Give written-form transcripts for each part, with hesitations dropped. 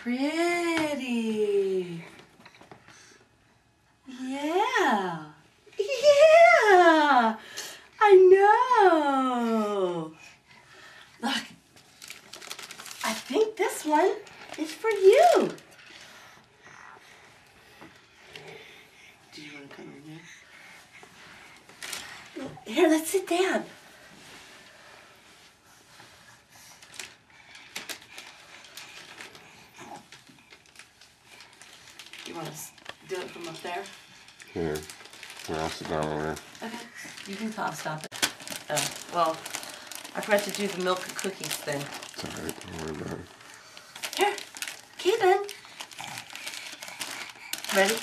Pretty. Yeah. Yeah. I know. Look. I think this one is for you. Do you want to come in here? Here, let's sit down. You want to do it from up there? Here. I'll sit down over here. Okay. You can stop it. Well, I forgot to do the milk and cookies thing. It's alright, don't worry about it. Here, Caitlin. Ready?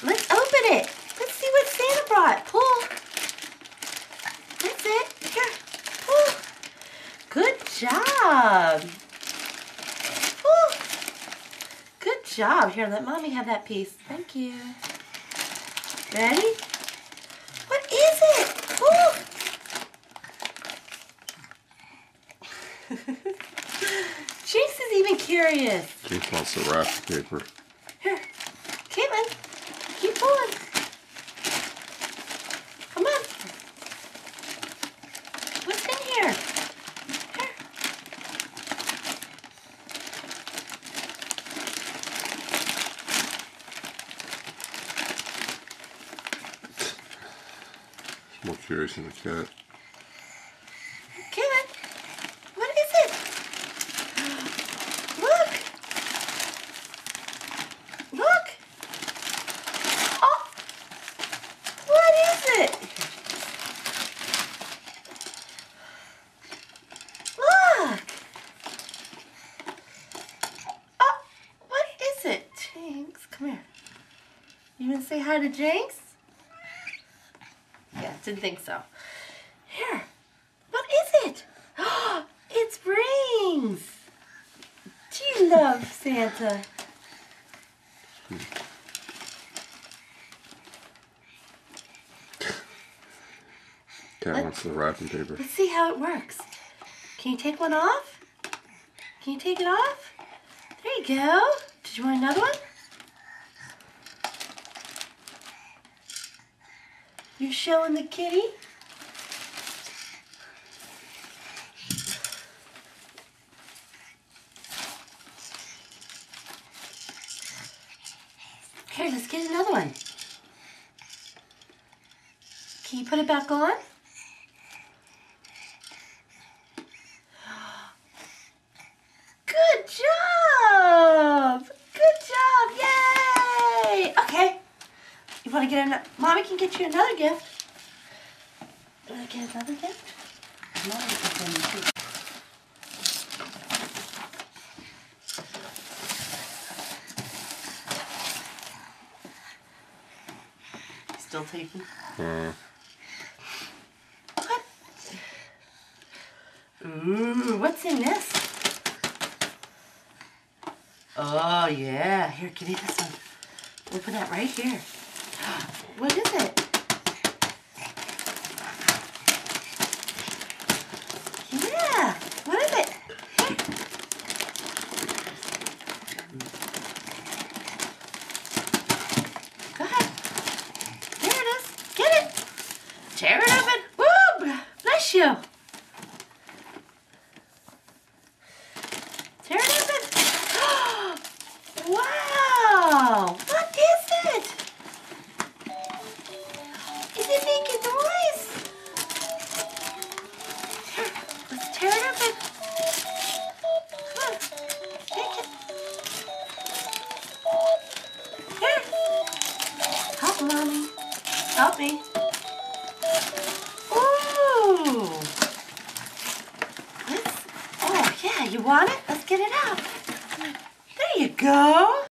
Let's open it. Let's see what Santa brought. Pull. That's it. Here, pull. Good job. Pull. Good job. Here, let Mommy have that piece. Thank you. Ready? What is it? Pull. Jinx is even curious. Jinx wants the wrapping paper. Here, Caitlin, keep pulling. Come on. What's in here? Here. She's more curious than the cat. Caitlin, what is it? Look. Look. Oh, what is it? Look. Oh, what is it? Jinx, come here. You gonna say hi to Jinx? Yeah, didn't think so. Here. What is it? It's rings. Do you love Santa? Cat wants the wrapping paper. Let's see how it works. Can you take one off? Can you take it off? There you go. Did you want another one? You showing the kitty? Here, let's get another one. Can you put it back on? Good job! Good job! Yay! Okay. You want to get another? Mommy can get you another gift. You want to get another gift? Mommy can send you too. Still taking? What? Ooh, what's in this? Oh, yeah. Here, give me this one. Open that right here. What is it? Yeah. What is it? Go ahead. There it is. Get it. Tear it open. Woo! Bless you. Tear it open. Wow! What is it? Is it making noise? Here, let's tear it open. Come on, take it. Here. Help Mommy. Help me. Ooh. Oh yeah, you want it? Let's get it out. There you go.